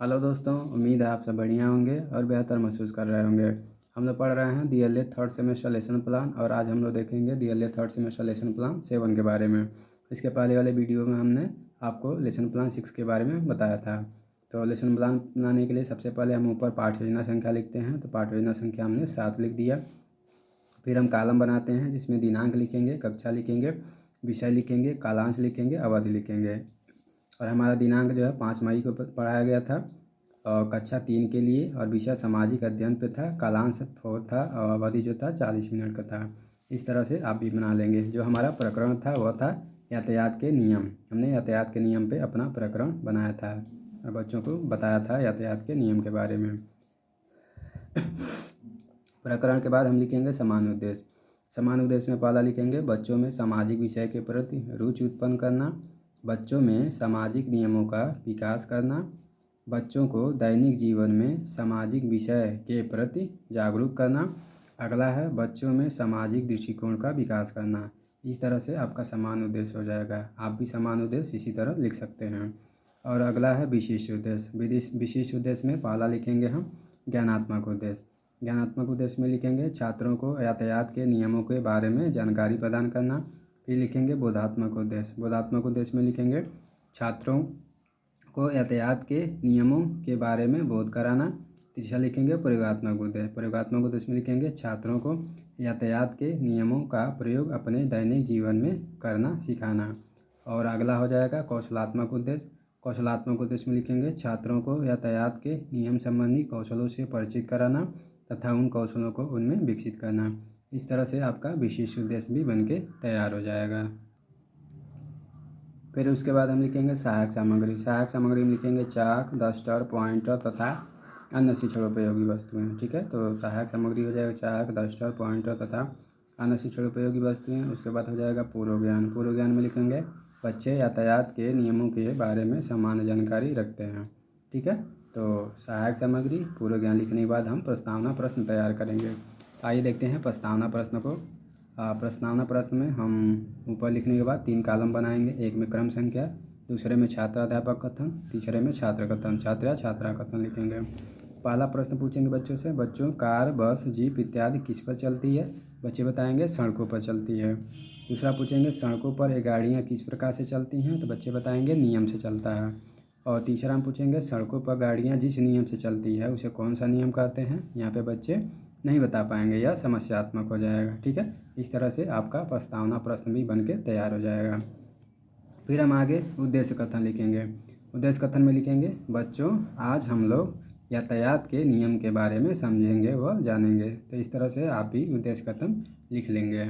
Hello दोस्तों, उम्मीद है आप सब बढ़िया होंगे और बेहतर महसूस कर रहे होंगे। हम लोग पढ़ रहे हैं DLA third semester lesson plan और आज हम लोग देखेंगे DLA third semester lesson plan 7 के बारे में। इसके पहले वाले वीडियो में हमने आपको लेसन प्लान 6 के बारे में बताया था। तो लेसन प्लान बनाने के लिए सबसे पहले हम ऊपर पाठ योजना संख्या लिखते हैं। तो पाठ योजना संख्या हमने 7 लिख दिया। फिर हम कॉलम बनाते हैं जिसमें दिनांक लिखेंगे, कक्षा लिखेंगे, विषय लिखेंगे, कालांश लिखेंगे, अवधि लिखेंगे। और हमारा दिनांक जो है 5 मई को पढ़ाया गया था और कक्षा 3 के लिए, और विषय सामाजिक अध्ययन पे था, कालांश 4 था और अवधि जो था 40 मिनट का था। इस तरह से आप भी बना लेंगे। जो हमारा प्रकरण था वह था यातायात के नियम। हमने यातायात के नियम पे अपना प्रकरण बनाया था और बच्चों को बताया था यातायात के नियम के बारे में। प्रकरण के बाद हम लिखेंगे समान उद्देश्य। समान उद्देश्य में पहला लिखेंगे बच्चों में सामाजिक विषय के प्रति रुचि उत्पन्न करना, बच्चों में सामाजिक नियमों का विकास करना, बच्चों को दैनिक जीवन में सामाजिक विषय के प्रति जागरूक करना। अगला है बच्चों में सामाजिक दृष्टिकोण का विकास करना। इस तरह से आपका समान उद्देश्य हो जाएगा। आप भी समान उद्देश्य इसी तरह लिख सकते हैं। और अगला है विशिष्ट उद्देश्य। विशिष्ट उद्देश्य में पहला लिखेंगे हम ज्ञानात्मक उद्देश्य। ज्ञानात्मक उद्देश्य में लिखेंगे छात्रों को यातायात के नियमों के बारे में जानकारी प्रदान करना। फिर लिखेंगे बोधात्मक उद्देश्य। बोधात्मक उद्देश्य में लिखेंगे छात्रों को यातायात के नियमों के बारे में बोध कराना। तीसरा लिखेंगे प्रयोगात्मक उद्देश्य। प्रयोगात्मक उद्देश्य में लिखेंगे छात्रों को यातायात के नियमों का प्रयोग अपने दैनिक जीवन में करना सिखाना। और अगला हो जाएगा कौशलात्मक उद्देश्य। कौशलात्मक उद्देश्य में लिखेंगे छात्रों को यातायात के नियम संबंधी कौशलों से परिचित कराना तथा उन कौशलों को उनमें विकसित करना। इस तरह से आपका विशिष्ट उद्देश्य भी बनके तैयार हो जाएगा। फिर उसके बाद हम लिखेंगे सहायक सामग्री। सहायक सामग्री में लिखेंगे चाक, डस्टर, पॉइंटर तथा अन्य शिक्षणोपयोगी वस्तुएं। ठीक है, तो सहायक सामग्री हो जाएगा चाक, डस्टर, पॉइंटर तथा अन्य शिक्षणोपयोगी वस्तुएं। उसके बाद हो जाएगा पूर्व ज्ञान। पूर्व ज्ञान में लिखेंगे बच्चे यातायात के नियमों के बारे में सामान्य जानकारी रखते हैं। ठीक है, तो सहायक सामग्री, पूर्व ज्ञान लिखने के बाद हम प्रस्तावना प्रश्न तैयार करेंगे। आइए देखते हैं प्रस्तावना प्रश्न को। प्रस्तावना प्रश्न में हम ऊपर लिखने के बाद 3 कॉलम बनाएंगे। एक में क्रम संख्या, दूसरे में छात्राध्यापक कथन, तीसरे में छात्र कथन, छात्र या छात्रा कथन लिखेंगे। पहला प्रश्न पूछेंगे बच्चों से, बच्चों कार, बस, जीप इत्यादि किस पर चलती है? बच्चे बताएंगे सड़कों पर चलती है। दूसरा पूछेंगे सड़कों पर ये गाड़ियाँ किस प्रकार से चलती हैं? तो बच्चे बताएंगे नियम से चलता है। और तीसरा हम पूछेंगे सड़कों पर गाड़ियाँ जिस नियम से चलती है उसे कौन सा नियम कहते हैं? यहाँ पे बच्चे नहीं बता पाएंगे, यह समस्यात्मक हो जाएगा। ठीक है, इस तरह से आपका प्रस्तावना प्रश्न भी बन के तैयार हो जाएगा। फिर हम आगे उद्देश्य कथन लिखेंगे। उद्देश्य कथन में लिखेंगे बच्चों आज हम लोग यातायात के नियम के बारे में समझेंगे व जानेंगे। तो इस तरह से आप भी उद्देश्य कथन लिख लेंगे।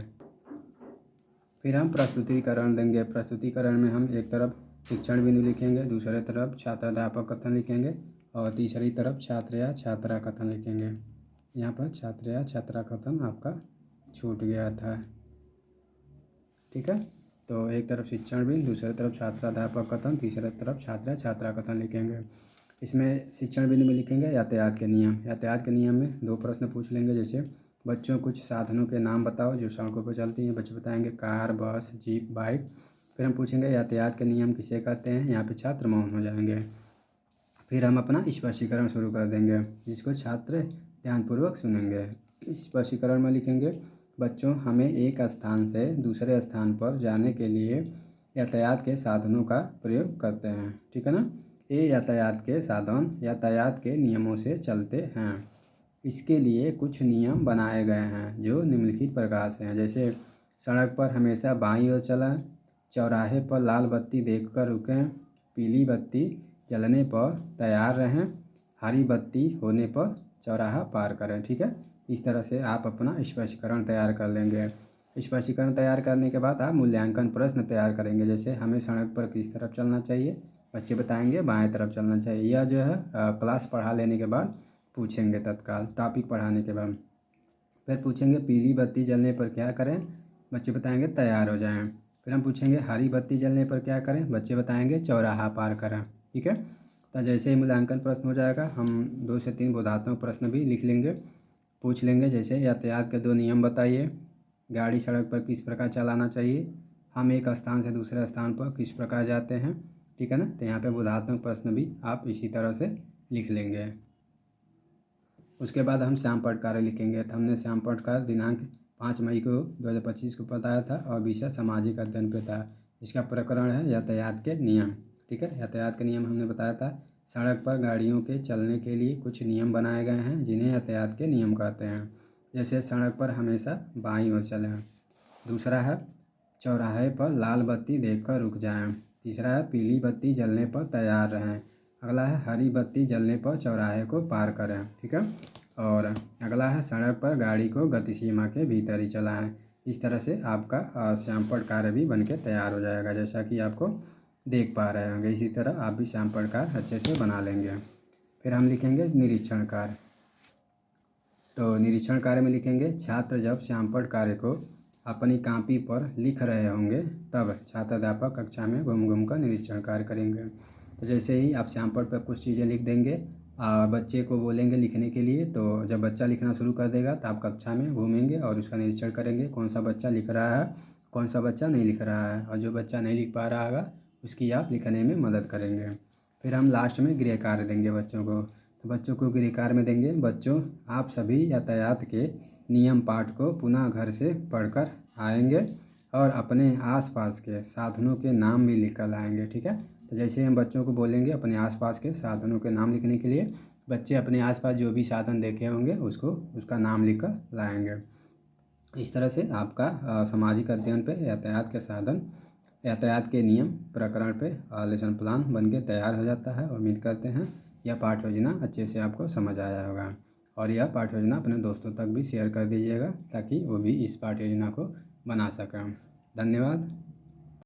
फिर हम प्रस्तुतिकरण देंगे। प्रस्तुतिकरण में हम एक तरफ शिक्षण बिंदु लिखेंगे, दूसरे तरफ छात्राध्यापक कथन लिखेंगे और तीसरी तरफ छात्र या छात्रा कथन लिखेंगे। यहाँ पर छात्र या छात्रा कथन आपका छूट गया था। ठीक है, तो एक तरफ शिक्षण बिंदु, दूसरी तरफ छात्राध्यापक कथन, तीसरी तरफ छात्र या छात्रा कथन लिखेंगे। इसमें शिक्षण बिंदु में लिखेंगे यातायात के नियम। यातायात के नियम में 2 प्रश्न पूछ लेंगे, जैसे बच्चों कुछ साधनों के नाम बताओ जो सड़कों पर चलती हैं। बच्चे बताएंगे कार, बस, जीप, बाइक। फिर हम पूछेंगे यातायात के नियम किसे कहते हैं? यहाँ पे छात्र मौन हो जाएंगे। फिर हम अपना स्पष्टीकरण शुरू कर देंगे जिसको छात्र ध्यानपूर्वक सुनेंगे। स्पष्टीकरण में लिखेंगे बच्चों हमें एक स्थान से दूसरे स्थान पर जाने के लिए यातायात के साधनों का प्रयोग करते हैं। ठीक है ना, ये यातायात के साधन यातायात के नियमों से चलते हैं। इसके लिए कुछ नियम बनाए गए हैं जो निम्नलिखित प्रकार से हैं, जैसे सड़क पर हमेशा बाईं ओर चलें, चौराहे पर लाल बत्ती देखकर रुकें, पीली बत्ती जलने पर तैयार रहें, हरी बत्ती होने पर चौराहा पार करें। ठीक है, इस तरह से आप अपना स्पष्टीकरण तैयार कर लेंगे। स्पष्टीकरण तैयार करने के बाद आप मूल्यांकन प्रश्न तैयार करेंगे, जैसे हमें सड़क पर किस तरफ चलना चाहिए? बच्चे बताएंगे बाएं तरफ चलना चाहिए। यह जो है क्लास पढ़ा लेने के बाद पूछेंगे, तत्काल टॉपिक पढ़ाने के बाद। फिर पूछेंगे पीली बत्ती जलने पर क्या करें? बच्चे बताएंगे तैयार हो जाएं। फिर हम पूछेंगे हरी बत्ती जलने पर क्या करें? बच्चे बताएंगे चौराहा पार करें। ठीक है, तो जैसे ही मूल्यांकन प्रश्न हो जाएगा हम 2 से 3 बोधात्मक प्रश्न भी लिख लेंगे, पूछ लेंगे, जैसे यातायात के 2 नियम बताइए, गाड़ी सड़क पर किस प्रकार चलाना चाहिए, हम एक स्थान से दूसरे स्थान पर किस प्रकार जाते हैं। ठीक है ना, तो यहाँ पे बोधात्मक प्रश्न भी आप इसी तरह से लिख लेंगे। उसके बाद हम श्याम पटकारे लिखेंगे। तो हमने श्याम पटकार दिनांक 5 मई को 2025 को बताया था और विषय सामाजिक अध्ययन पे था। इसका प्रकरण है यातायात के नियम। ठीक है, यातायात के नियम हमने बताया था। सड़क पर गाड़ियों के चलने के लिए कुछ नियम बनाए गए हैं जिन्हें यातायात के नियम कहते हैं। जैसे सड़क पर हमेशा बाईं ओर चलें। दूसरा है चौराहे पर लाल बत्ती देखकर रुक जाएं। तीसरा है पीली बत्ती जलने पर तैयार रहें। अगला है हरी बत्ती जलने पर चौराहे को पार करें। ठीक है, और अगला है सड़क पर गाड़ी को गति सीमा के भीतर ही चलाएं। इस तरह से आपका श्याम पटकार भी बन के तैयार हो जाएगा, जैसा कि आपको देख पा रहे होंगे। इसी तरह आप भी श्याम पटकार अच्छे से बना लेंगे। फिर हम लिखेंगे निरीक्षण कार्य। तो निरीक्षण कार्य में लिखेंगे छात्र जब श्याम पटकार को अपनी कॉपी पर लिख रहे होंगे तब छात्र अध्यापक कक्षा में घूम घूम कर निरीक्षण कार्य करेंगे। तो जैसे ही आप श्याम पट पर कुछ चीज़ें लिख देंगे, बच्चे को बोलेंगे लिखने के लिए, तो जब बच्चा लिखना शुरू कर देगा तो आप कक्षा में घूमेंगे और उसका निरीक्षण करेंगे कौन सा बच्चा लिख रहा है, कौन सा बच्चा नहीं लिख रहा है, और जो बच्चा नहीं लिख पा रहा होगा उसकी आप लिखने में मदद करेंगे। फिर हम लास्ट में गृह कार्य देंगे बच्चों को। तो बच्चों को गृह कार्य में देंगे बच्चों आप सभी यातायात के नियम पाठ को पुनः घर से पढ़कर आएंगे और अपने आसपास के साधनों के नाम भी लिख कर लाएंगे। ठीक है, तो जैसे हम बच्चों को बोलेंगे अपने आसपास के साधनों के नाम लिखने के लिए, बच्चे अपने आसपास जो भी साधन देखे होंगे उसको उसका नाम लिख कर लाएंगे। इस तरह से आपका सामाजिक अध्ययन पे यातायात के साधन, यातायात के नियम प्रकरण पे लेसन प्लान बन के तैयार हो जाता है। उम्मीद करते हैं यह पाठ योजना अच्छे से आपको समझ आया होगा और यह पाठ योजना अपने दोस्तों तक भी शेयर कर दीजिएगा ताकि वो भी इस पाठ योजना को बना सकें। धन्यवाद।